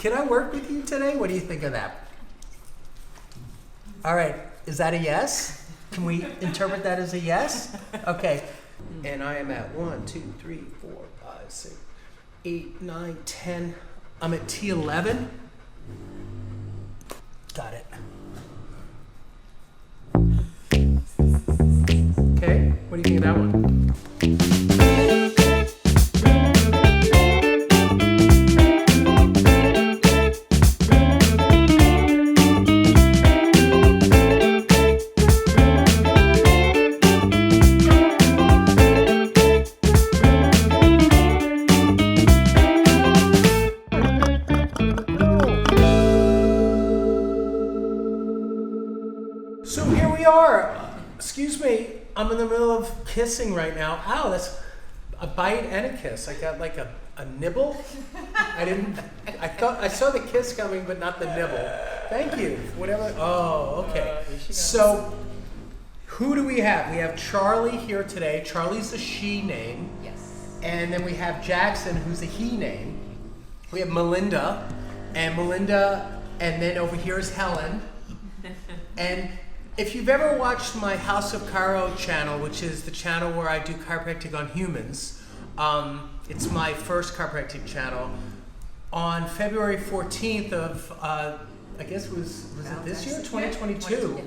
Can I work with you today? What do you think of that? All right, is that a yes? Can we interpret that as a yes? Okay. And I am at 1, 2, 3, 4, 5, 6, 8, 9, 10. I'm at T11. Got it. Okay, what do you think of that one? So here we are. Excuse me, I'm in the middle of kissing right now. Ow, that's a bite and a kiss. I got like a nibble. I saw the kiss coming, but not the nibble. Thank you. Whatever. Oh, okay. So who do we have? We have Charlie here today. Charlie's a she name. Yes. And then we have Jackson, who's a he name. We have Melinda, and then over here is Helen. And if you've ever watched my House of Chiro channel, which is the channel where I do chiropractic on humans, it's my first chiropractic channel. On February 14th of, I guess was it this year, 2022?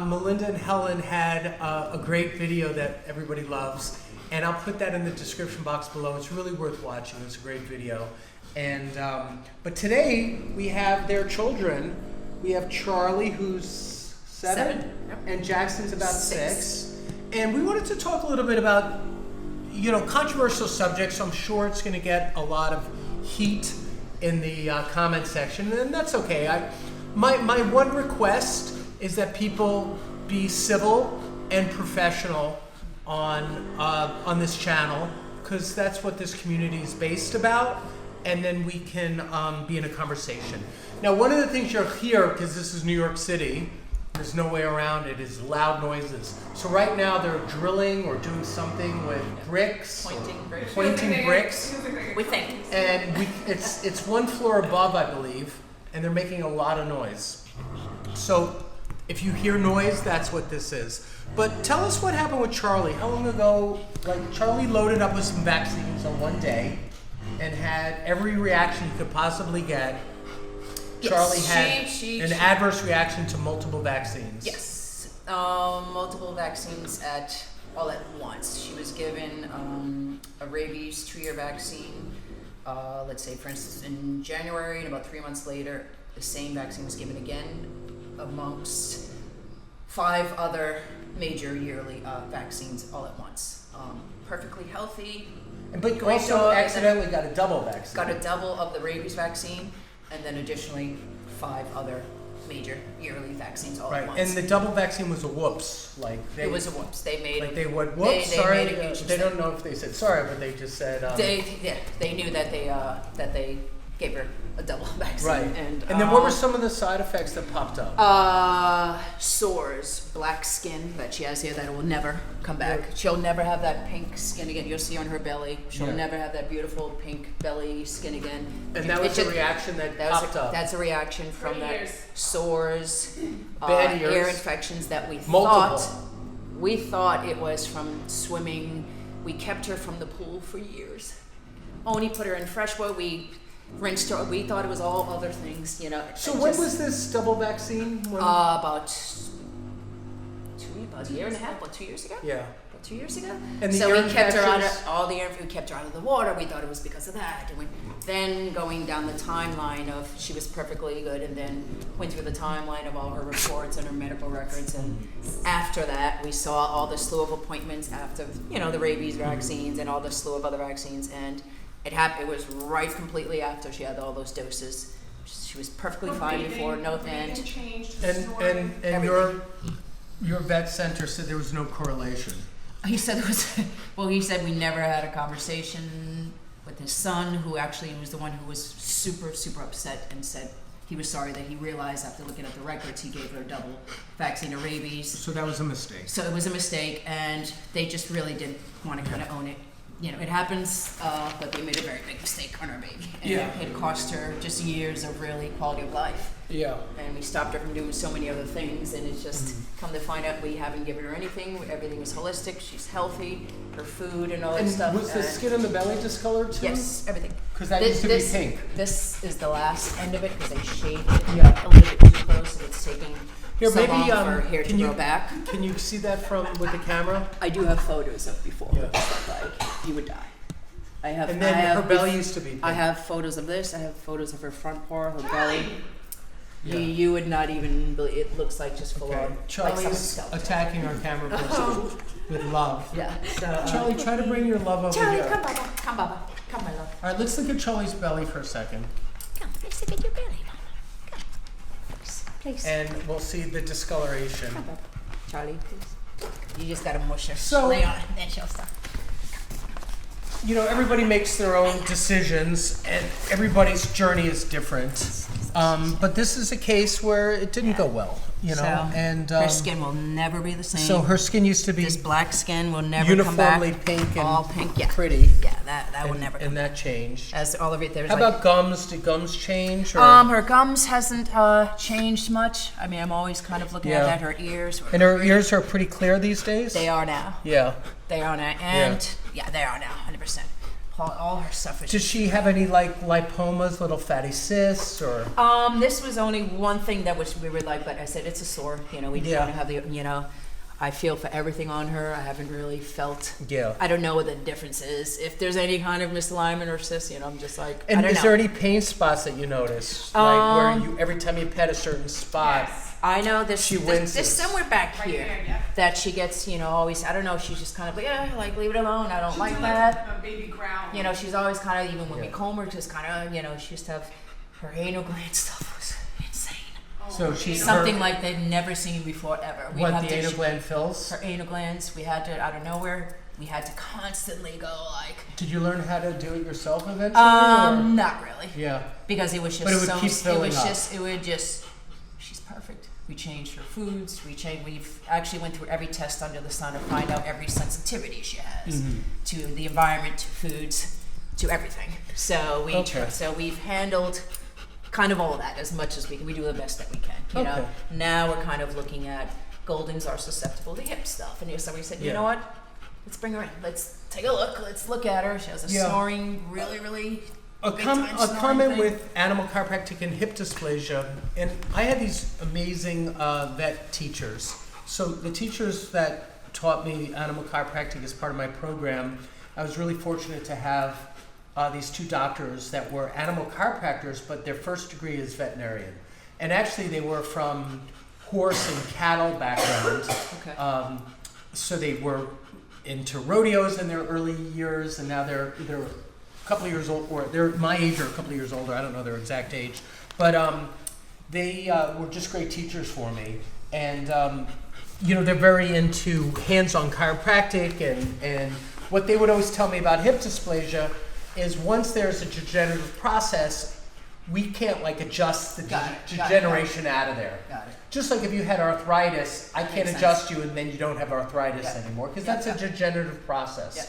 Melinda and Helen had a great video that everybody loves, and I'll put that in the description box below. It's really worth watching. It's a great video. And but today we have their children. We have Charlie, who's 7. Yep. And Jackson's about 6. And we wanted to talk a little bit about, controversial subjects. I'm sure it's going to get a lot of heat in the comment section, and that's okay. My one request is that people be civil and professional on this channel, because that's what this community is based about, and then we can be in a conversation. Now, one of the things you'll hear, because this is New York City, there's no way around it, is loud noises. So right now they're drilling or doing something with bricks. Pointing bricks. We think. And it's one floor above, I believe, and they're making a lot of noise. So if you hear noise, that's what this is. But tell us what happened with Charlie. How long ago, Charlie loaded up with some vaccines on one day and had every reaction he could possibly get. Charlie had an adverse reaction to multiple vaccines. Yes, multiple vaccines all at once. She was given a rabies 2-year vaccine, let's say for instance in January, and about 3 months later the same vaccine was given again amongst 5 other major yearly vaccines all at once. Perfectly healthy. But also accidentally got a double vaccine. Got a double of the rabies vaccine, and then additionally 5 other major yearly vaccines all at once. And the double vaccine was a whoops. It was a whoops. They made they would whoops. Sorry, made a huge they don't know if they said sorry, but they just said they knew that they gave her a double vaccine. Right. And then what were some of the side effects that popped up? Sores, black skin that she has here that will never come back. Yeah. She'll never have that pink skin again. You'll see on her belly. She'll never have that beautiful pink belly skin again. And that was a reaction that popped up. That's a reaction from that sores, bad ears, ear infections that we thought it was from swimming. We kept her from the pool for years. Only put her in fresh water. We rinsed her. We thought it was all other things, So when was this double vaccine? About a year and a half, 2 years ago? Yeah. About 2 years ago. And so we kept her out of we kept her out of the water. We thought it was because of that. And then going down the timeline of she was perfectly good, and then went through the timeline of all her reports and her medical records. And after that, we saw all the slew of appointments after, the rabies vaccines and all the slew of other vaccines. And it was right completely after she had all those doses. She was perfectly fine before, and your vet center said there was no correlation. He said he said we never had a conversation with his son, who actually was the one who was super, super upset and said he was sorry that he realized after looking at the records he gave her a double vaccine of rabies. So that was a mistake. So it was a mistake, and they just really didn't want to kind of own it. you know, it happens, but they made a very big mistake on our baby. And Yeah. it cost her just years of really quality of life. Yeah. And we stopped her from doing so many other things, and it's just come to find out we haven't given her anything. Everything was holistic. She's healthy. Her food and all that And stuff. was the skin on the belly discolored too? Yes, everything. Because that used to be pink. This is the last end of it because they shaved it Yeah. a little bit too close, so it's taking Here, so maybe, long for hair to can you- grow back. Can you see that from with the camera? I do have photos of before. Yeah. It's like you would die. I have. And then I have her belly used to be pink. I have photos of this. I have photos of her front part, her belly. Yeah. You would not even believe. It looks like just full Okay. on. Charlie like is skeleton. attacking our camera person with love. Yeah. So. Charlie, try to bring your love over Charlie, here. come, Baba. Come, Baba. Come, my love. All right, let's look at Charlie's belly for a second, Come. Let's look at your belly, Mama. Come. Please. and we'll see the discoloration. Come, Baba. Charlie, please. You just gotta mush her. So- Lay on it, then she'll stop. You know, everybody makes their own decisions, and everybody's journey is different. But this is a case where it didn't go well, you know, So, and her skin will never be the same. so her skin used to be This black skin will never come back. uniformly pink and all pink. Yeah. pretty, Yeah, that will and, never come and that changed. As all of it, there's How like, about gums? Did gums change? Or? her gums hasn't changed much. I mean, I'm always kind of looking Yeah. at that. Her ears, And her ears are pretty clear these days? they are now. Yeah. They are now, and yeah, they are now, 100%. All her stuff is. Does she have any like lipomas, little fatty cysts, or? This was only one thing that we were like, but I said it's a sore. You know, we Yeah. want to have the. You know, I feel for everything on her. I haven't really felt. Yeah. I don't know what the difference is. If there's any kind of misalignment or cyst, you know, I'm just like. I And don't is know. there any pain spots that you notice? Like where you, every time you pet a certain spot, I know there's, She there's winces. somewhere back Right here there, yeah. that she gets, you know, always, I don't know, she's just kind of like, yeah, like leave it alone, I don't She'll like do that. a baby growl. You know, she's always kind of, even when we Yeah. comb her, just kind of, you know, she used to have, her anal gland stuff was insane. so she's Something like they've never seen before ever. We what had the to anal gland fills. her anal glands, we had to, out of nowhere, we had to constantly go like, Did you learn how to do it yourself eventually? or? not really. Yeah. Because it was just But it would so, keep filling up. it would just, she's perfect. We changed her foods, we've actually went through every test under the sun to find out every sensitivity she has Mm-hmm. to the environment, to foods, to everything. So Okay. so we've handled kind of all of that as much as we can. We do the best that we can, you know. Okay. Now we're kind of looking at Goldens are susceptible to hip stuff. And so we said, you Yeah. know what? Let's bring her in. Let's take a look. Let's look at her. She has a Yeah. snoring, really A big time common snoring thing. with animal chiropractic and hip dysplasia, and I had these amazing vet teachers. So the teachers that taught me animal chiropractic as part of my program, I was really fortunate to have these two doctors that were animal chiropractors, but their first degree is veterinarian. And actually they were from horse and cattle backgrounds. Okay. So they were into rodeos in their early years, and now they're a couple of years old, or they're my age or a couple of years older. I don't know their exact age, but they were just great teachers for me. And you know, they're very into hands-on chiropractic, and what they would always tell me about hip dysplasia is once there's a degenerative process, we can't like adjust the Got it, degeneration out of there. Got it. Just like if you had arthritis, I can't Makes sense. adjust you and then you don't have arthritis Yeah. anymore because Yeah, that's yeah. a degenerative process. Yeah.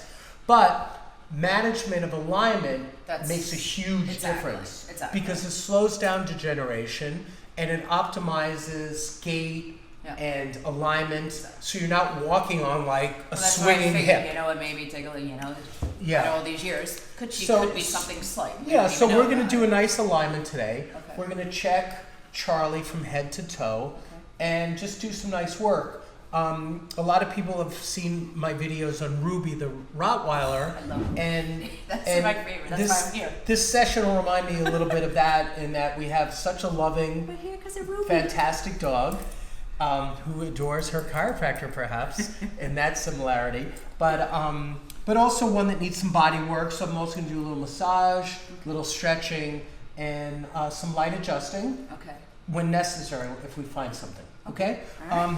But management of alignment That's- makes a huge exactly, difference exactly. because it slows down degeneration and it optimizes gait Yeah. and alignment so you're not walking on like a Well, that's why I swinging figured, hip. you know, it maybe take a, you know, Yeah. all these years. Could be something slight. We Yeah, don't so even we're know going to about do it. a nice alignment today. Okay. We're going to check Charlie from head to toe and just do some nice work. A lot of people have seen my videos on Ruby the Rottweiler. I love it. And, That's and my favorite. That's this, why I'm here. This session will remind me a little bit of that in that we have such a loving, We're here because of Ruby. fantastic dog who adores her chiropractor perhaps in that similarity. But also one that needs some body work. So I'm also going to do a little massage, a little stretching, and some light adjusting Okay. when necessary if we find something. Okay? All right.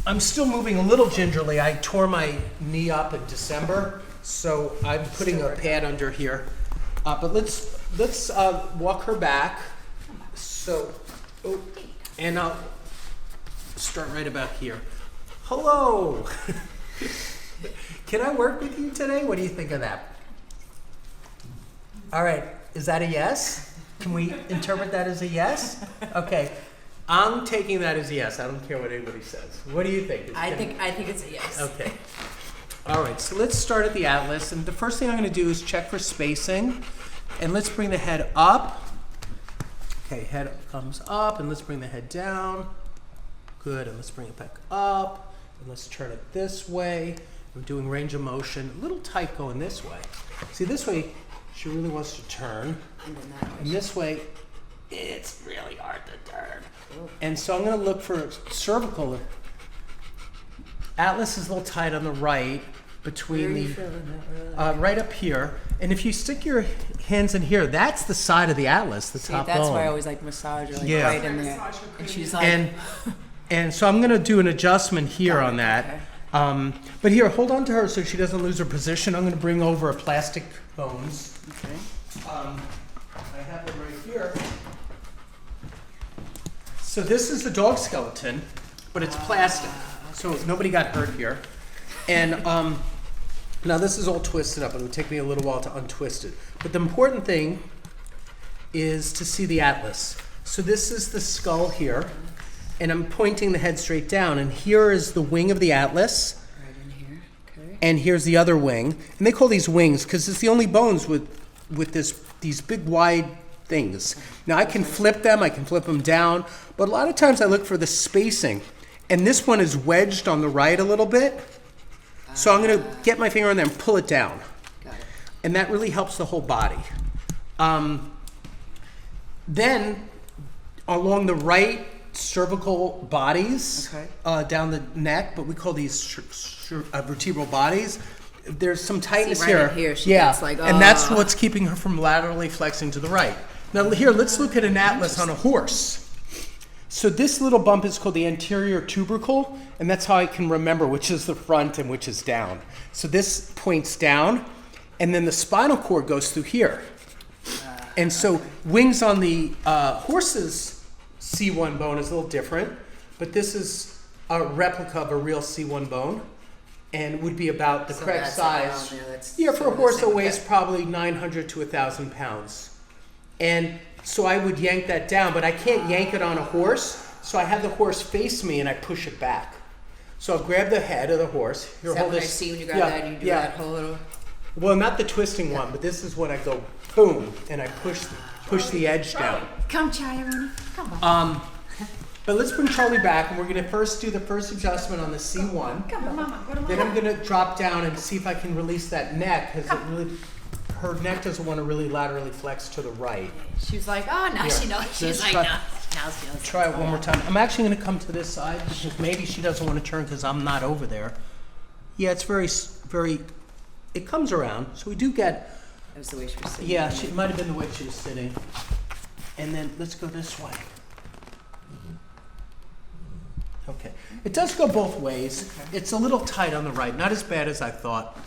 I'm still moving a little gingerly. I tore my knee up in December, so I'm putting a pad under here. But let's walk her back. So, and I'll start right about here. Hello. Can I work with you today? What do you think of that? All right, is that a yes? Can we interpret that as a yes? Okay, I'm taking that as a yes. I don't care what anybody says. What do you think? I think it's a yes. Okay. All right, so let's start at the atlas. And the first thing I'm going to do is check for spacing. And let's bring the head up. Okay, head comes up, and let's bring the head down. Good, and let's bring it back up. And let's turn it this way. We're doing range of motion. A little tight going this way. See, this way, she really wants to turn. And then that way. And this way, it's really hard to turn. And so I'm going to look for cervical. Atlas is a little tight on the right between right up here. And if you stick your hands in here, that's the side of the atlas, the top that's bone. why I always like massage her, like Yeah. right in there. And she's like, And so I'm going to do an adjustment here Got it, on that. okay. But here, hold on to her so she doesn't lose her position. I'm going to bring over a plastic bones. okay. I have them right here. So this is the dog skeleton, but it's plastic, so nobody got hurt here. And now this is all twisted up. It would take me a little while to untwist it. But the important thing is to see the atlas. So this is the skull here, and I'm pointing the head straight down. And here is the wing of the atlas, Right in here. Okay. and here's the other wing. And they call these wings because it's the only bones with these big wide things. Now I can flip them down, but a lot of times I look for the spacing. And this one is wedged on the right a little bit. So I'm going to get my finger on there and pull it down. Got it. And that really helps the whole body. Then along the right cervical bodies, Okay. down the neck, but we call these vertebral bodies, there's some tightness right here. in here, she yeah, gets like, and that's "Ah." what's keeping her from laterally flexing to the right. Now here, let's look at an atlas on a horse. So this little bump is called the anterior tubercle, and that's how I can remember which is the front and which is down. So this points down, and then the spinal cord goes through here. And so wings on the horse's C1 bone is a little different, but this is a replica of a real C1 bone, and would be about the So correct that's size. around there, that's Yeah, for sort a of horse the that same. weighs Okay. probably 900 to 1,000 pounds. And so I would yank that down, but I can't yank it on a horse, so I have the horse face me and I push it back. So I'll grab the head of the horse. Here, Is that hold when I this. see when you grab Yeah, that and you do yeah. that whole little... Well, not the twisting one, but this is when I go boom and I push the edge down. Come, Charlie, come on. But let's bring Charlie back, and we're going to first do the first adjustment on the C1. Come on, Mama. Go to Then Mama. I'm going to drop down and see if I can release that neck, because her neck doesn't want to really laterally flex to the right. She was like, oh, now Here, she knows. She's let's like, try- no. Now she knows. Try it one more time. I'm actually going to come to this side because maybe she doesn't want to turn because I'm not over there. Yeah, it's very, it comes around. So we do get, That was the way she was sitting. yeah, it might have been the way she was sitting. And then let's go this way. Okay. It does go both ways. Okay. It's a little tight on the right, not as bad as I thought.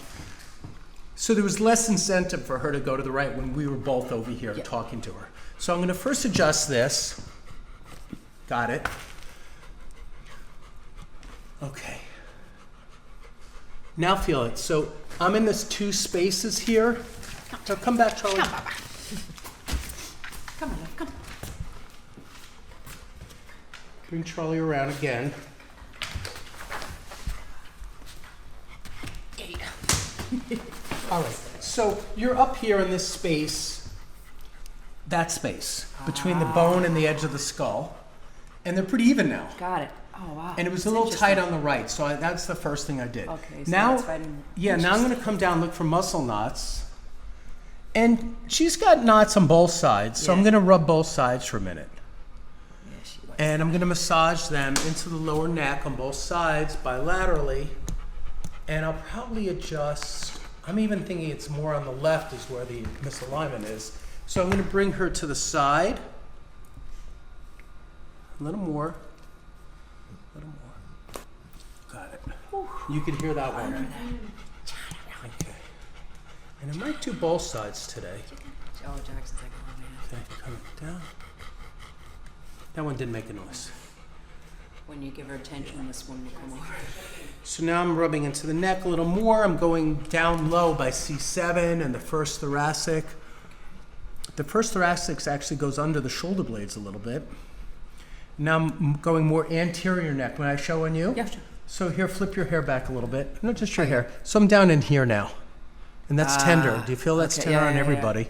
So there was less incentive for her to go to the right when we were both over here Yeah. talking to her. So I'm going to first adjust this. Got it. Okay. Now feel it. So I'm in this two spaces here. So come back, Charlie. Come, Papa. Come on, love, come. Bring Charlie around again. All right. So you're up here in this space, that space, between the bone and the edge of the skull. And they're pretty even now. Got it. Oh, wow. And it was a That's little tight interesting. on the right, so that's the first thing I did. Okay, so now, that's fighting. yeah, now I'm going to come down, look for muscle knots. And she's got knots on both sides, so I'm Yeah. going to rub both sides for a minute. Yeah, she likes And I'm going to massage them into the lower neck on both sides bilaterally. And I'll probably adjust, I'm even thinking it's more on the left is where the misalignment is. So I'm going to bring her to the side. A little more. A little more. Got it. You could hear that one. Okay. And I might do both sides today. Oh, Jackson's like, oh, man. Okay, come down. That one didn't make a noise. when you give her attention, this one will come over. So now I'm rubbing into the neck a little more. I'm going down low by C7 and the first thoracic. The first thoracic actually goes under the shoulder blades a little bit. Now I'm going more anterior neck. When I show on you? Yeah, sure. So here, flip your hair back a little bit. Not just your hair. So I'm down in here now. And that's tender. Do you feel that's tender on everybody?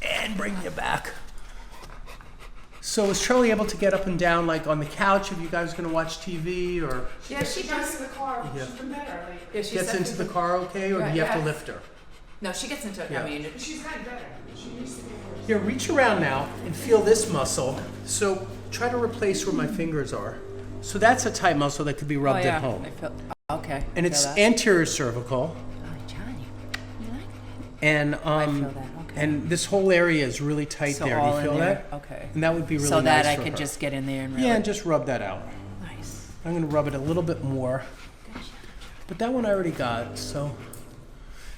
And bring you back. So is Charlie able to get up and down like on the couch if you guys are going to watch TV or? Yeah, she does. in the car. Yeah. She's been better. Like, Yeah, she Gets into the car okay, or do you have to lift her? No, she gets into it. Yeah. I mean, she's gotten better. She used to be worse. Here, reach around now and feel this muscle. So try to replace where my fingers are. So that's a tight muscle that could be rubbed at home. I feel, okay. And it's anterior cervical. Oh, Johnny, you like that? And I feel that. Okay. and this whole area is really tight So there. Do all you feel in there? that? Okay. And that would be really So nice that I for could her. just get in there and really. Yeah, and just rub that out. Nice. I'm going to rub it a little bit more. But that one I already got, so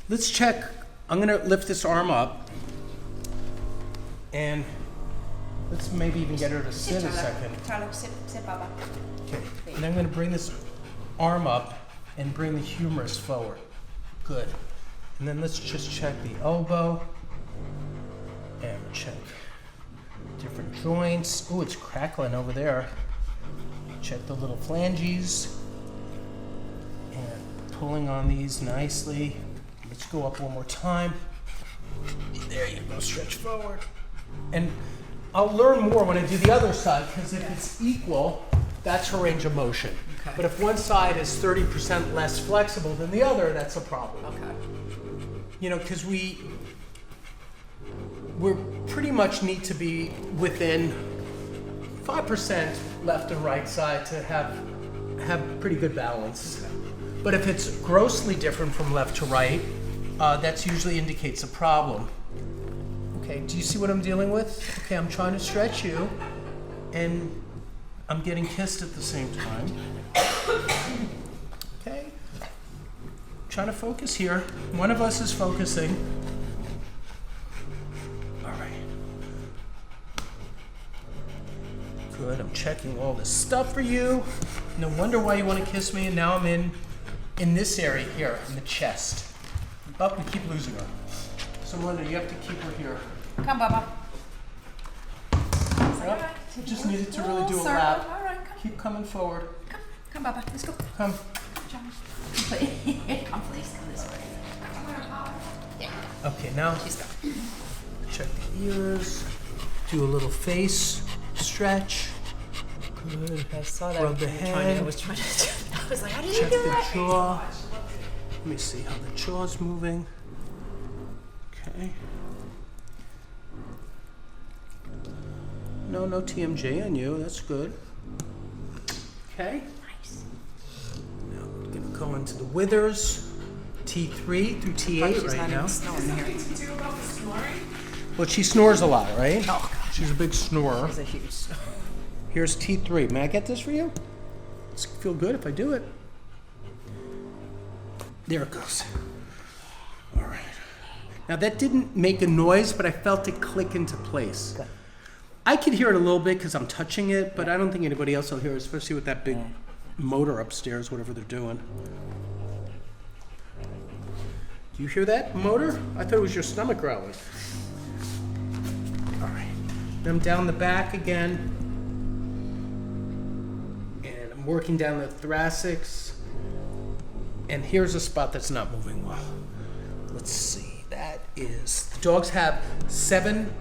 let's check. I'm going to lift this arm up. And let's maybe even get her to sit a second. Charlie, sit, Baba. Okay. And I'm going to bring this arm up and bring the humerus forward. Good. And then let's just check the elbow. And check different joints. Oh, it's crackling over there. Check the little phalanges. And pulling on these nicely. Let's go up one more time. There you go, stretch forward. And I'll learn more when I do the other side, because if it's equal, that's her range of motion. Okay. But if one side is 30% less flexible than the other, that's a problem. Okay. You know, because we're pretty much need to be within 5% left and right side to have pretty good balance. But if it's grossly different from left to right, that usually indicates a problem. Okay, do you see what I'm dealing with? Okay, I'm trying to stretch you, and I'm getting kissed at the same time. Okay, trying to focus here. One of us is focusing. All right. Good, I'm checking all this stuff for you. No wonder why you want to kiss me, and now I'm in this area here, in the chest. Up, we keep losing her. So Melinda, you have to keep her here. Come, Baba. Yep. We just needed to really do a Circle. lap. All right, come. Keep coming forward. Come, Baba. Let's go. Come. Come, please. Come this way. Yeah. Okay, now She's gone. check the ears. Do a little face stretch. Good. I saw that. Rub the when you were head. I was trying to. I was like, how did you Check do the that? jaw. Let me see how the jaw's moving. Okay. No TMJ on you. That's good. Okay. Nice. Now we're gonna go into the withers. T3 through T8 right now. Something to do about the snoring? Well, she snores a lot, right? Oh, God. She's a big snorer. It's a huge snow. Here's T3. May I get this for you? It's feel good if I do it. There it goes. All right. Now that didn't make a noise, but I felt it click into place. Good. I could hear it a little bit because I'm touching it, but I don't think anybody else will hear it, especially with that big motor upstairs, whatever they're doing. Do you hear that motor? I thought it was your stomach growling. All right. Then I'm down the back again. And I'm working down the thoracics. And here's a spot that's not moving well. Let's see. That is, the dogs have 7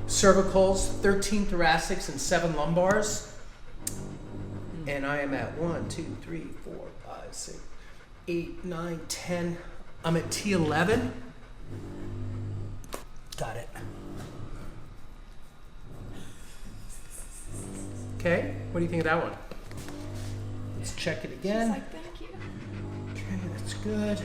cervicals, 13 thoracics, and 7 lumbars. And I am at 1, 2, 3, 4, 5, 6, 8, 9, 10. I'm at T11. Got it. Okay, what do you think of that one? Let's check it again. Like, thank you. Okay, that's good.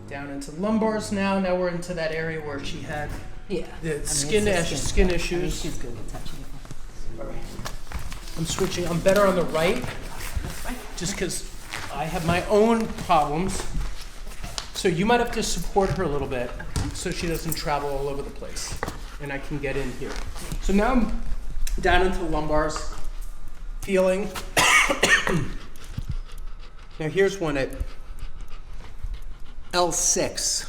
Down into lumbars now. Now we're into that area where she had Yeah. the it's skin the skin I mean, issues. she's good with touching it. All right. I'm switching. I'm better on the right, That's fine. just because I have my own problems. So you might have to support her a little bit, so she doesn't travel all over the place, and I can get in here. So now I'm down into the lumbars. feeling. Now here's one at L6.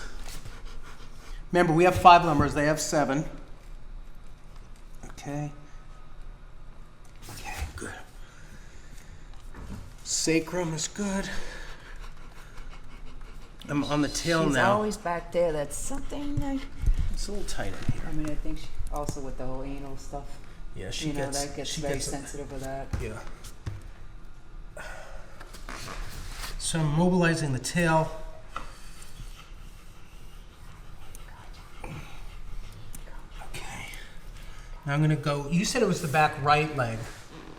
Remember, we have 5 numbers, they have 7. Okay. Okay, good. Sacrum is good. I'm on the tail She's now. always back there. That's something. It's a little tight in here. I mean, I think she, also with the whole anal stuff. Yeah, she You know, gets. that gets she very gets sensitive with that. Yeah. So I'm mobilizing the tail. Okay. Now I'm gonna go. You said it was the back right leg.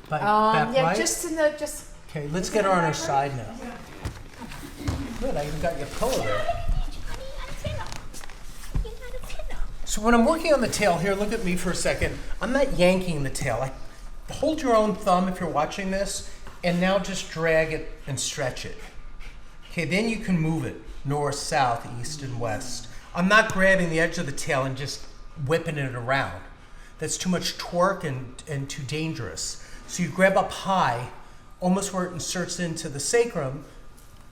Back Yeah, right. just in the just. Okay, let's get her on her side now. Good, I even got your pillow there. So when I'm working on the tail here, look at me for a second. I'm not yanking the tail. Like, hold your own thumb if you're watching this, and now just drag it and stretch it. Okay, then you can move it north, south, east, and west. I'm not grabbing the edge of the tail and just whipping it around. That's too much torque and too dangerous. So you grab up high, almost where it inserts into the sacrum,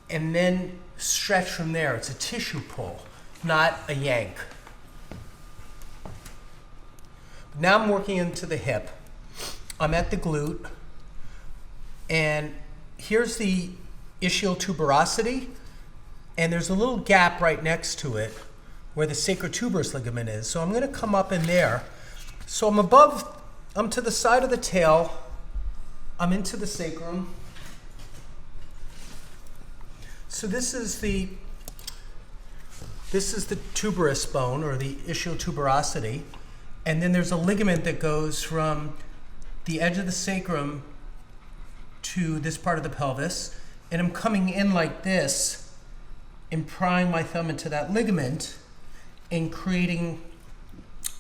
and then stretch from there. It's a tissue pull, not a yank. Now I'm working into the hip. I'm at the glute, and here's the ischial tuberosity, and there's a little gap right next to it where the sacrotuberous ligament is. So I'm going to come up in there. So I'm to the side of the tail. I'm into the sacrum. So this is the tuberous bone, or the ischial tuberosity. And then there's a ligament that goes from the edge of the sacrum to this part of the pelvis. And I'm coming in like this and prying my thumb into that ligament and creating,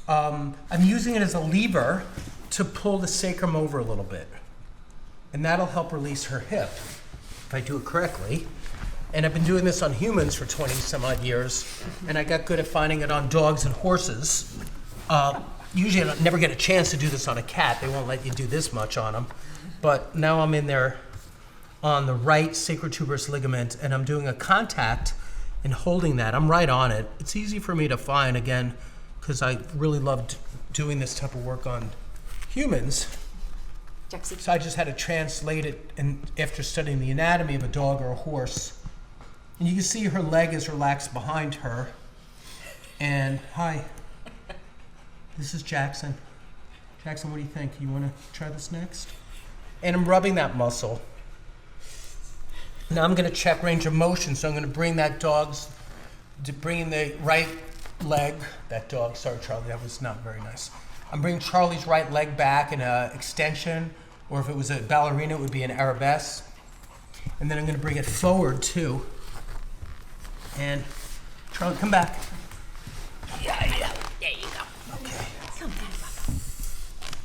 I'm using it as a lever to pull the sacrum over a little bit. And that'll help release her hip, if I do it correctly. And I've been doing this on humans for 20 some odd years, and I got good at finding it on dogs and horses. Usually I never get a chance to do this on a cat. They won't let you do this much on them. But now I'm in there on the right sacrotuberous ligament, and I'm doing a contact and holding that. I'm right on it. It's easy for me to find, again, because I really loved doing this type of work on humans. So I just had to translate it after studying the anatomy of a dog or a horse. And you can see her leg is relaxed behind her. And hi, this is Jackson. Jackson, what do you think? You want to try this next? And I'm rubbing that muscle. Now I'm going to check range of motion. So I'm going to bring the right leg, sorry Charlie, that was not very nice. I'm bringing Charlie's right leg back in an extension, or if it was a ballerina, it would be an arabesque. And then I'm going to bring it forward too. And Charlie, come back. Yeah. There you go. Okay. Come back.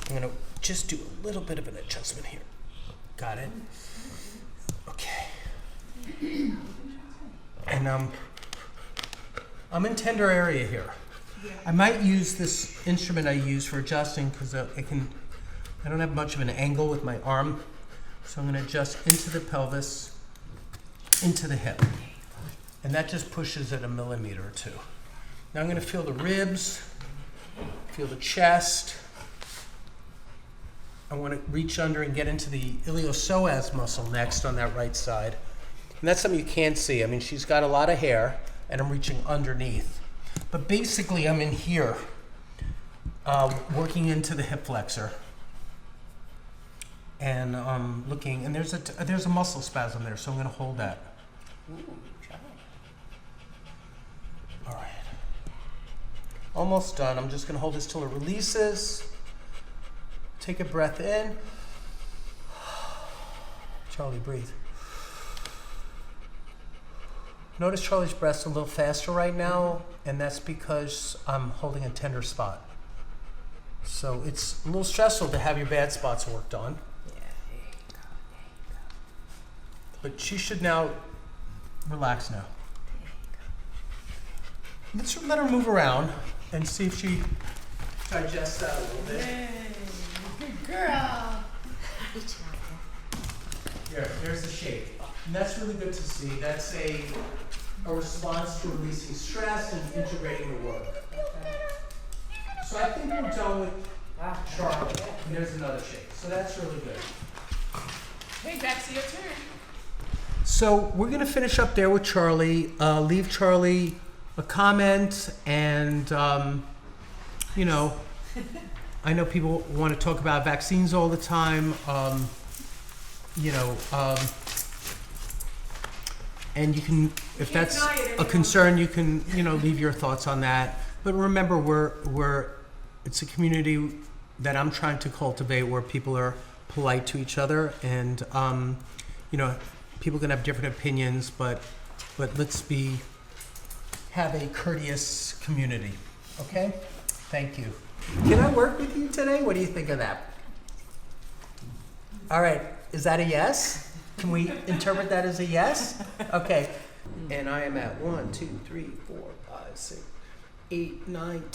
I'm going to just do a little bit of an adjustment here. Got it? Okay. And I'm in tender area here. I might use this instrument I use for adjusting because I don't have much of an angle with my arm. So I'm going to adjust into the pelvis, into the hip. And that just pushes it 1 millimeter or 2. Now I'm going to feel the ribs, feel the chest. I want to reach under and get into the iliopsoas muscle next on that right side. And that's something you can't see. I mean, she's got a lot of hair, and I'm reaching underneath. But basically, I'm in here, working into the hip flexor. And looking, and there's a muscle spasm there, so I'm going to hold that. Ooh, try. All right. Almost done. I'm just going to hold this till it releases. Take a breath in. Charlie, breathe. Notice Charlie's breath's a little faster right now, and that's because I'm holding a tender spot. So it's a little stressful to have your bad spots worked on. Yeah, there you go. But she should now relax now. Let's let her move around and see if she digests that a little bit. Yay, good girl. And that's really good to see. That's a response to releasing stress and integrating the work. So I think we're done with Charlie. And there's another shake. So that's really good. Hey, back to your turn. So we're going to finish up there with Charlie. Leave Charlie a comment, and you know, I know people want to talk about vaccines all the time. You know, and you can, if that's a concern, you can, you know, leave your thoughts on that. But remember, it's a community that I'm trying to cultivate where people are polite to each other, and you know, people can have different opinions, but let's have a courteous community. Okay? Thank you. Can I work with you today? What do you think of that? All right. Is that a yes? Can we interpret that as a yes? Okay. And I am at 1, 2, 3, 4, 5, 6, 8, 9,